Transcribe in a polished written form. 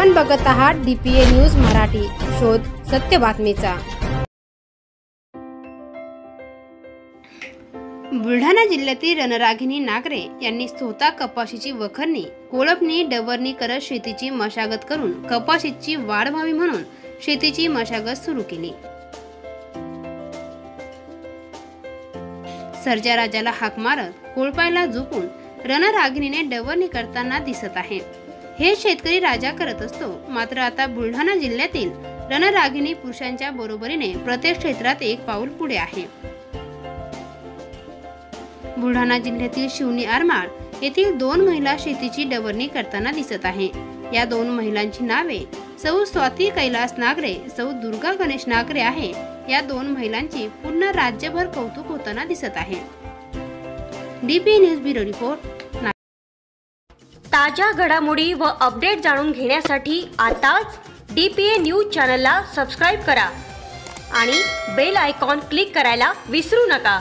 आपण बघत आहात DPA न्यूज मराठी, शोध सत्य बातमीचा। बुलढाणा जिल्ह्यातील रणरागिणी नागरे यांनी स्वतः कपाशीची वखरणी, कोळपणी, डवरणी करत शेतीची मशागत करून कपाशीची वाढ व्हावी म्हणून शेतीची मशागत सुरू केली। सर्जा राजाला हाक मारत कोळपायला झुकून रणरागिणीने डवरणी करताना दिसत आहे। हे शेतकरी राजा करत असतो, मात्र आता बुलढाणा जिल्ह्यातील रणरागिणी पुरुषांच्या बरोबरीने प्रत्येक क्षेत्रात एक पाऊल पुढे आहे। बुलढाणा जिल्ह्यातील शिवनी आरमाळ येथील 2 महिला शेतीची डवरणी करताना दिसत आहे। या 2 महिलांची नावे सौ स्वाती कैलास नागरे, सौ दुर्गा गणेश नागरे आहे। या 2 महिलांची पूर्ण राज्यभर कौतुक होताना दिसत आहे। DPA news bureau report. ताज्या घडामोडी व अपडेट जाणून घेण्यासाठी आताच DPA न्यूज चॅनलला सबस्क्राइब करा आणि बेल आयकॉन क्लिक करायला विसरू नका।